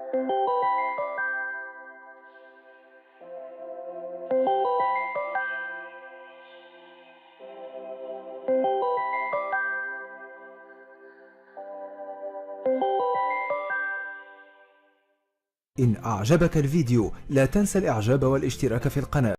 إن أعجبك الفيديو لا تنسى الإعجاب والاشتراك في القناة.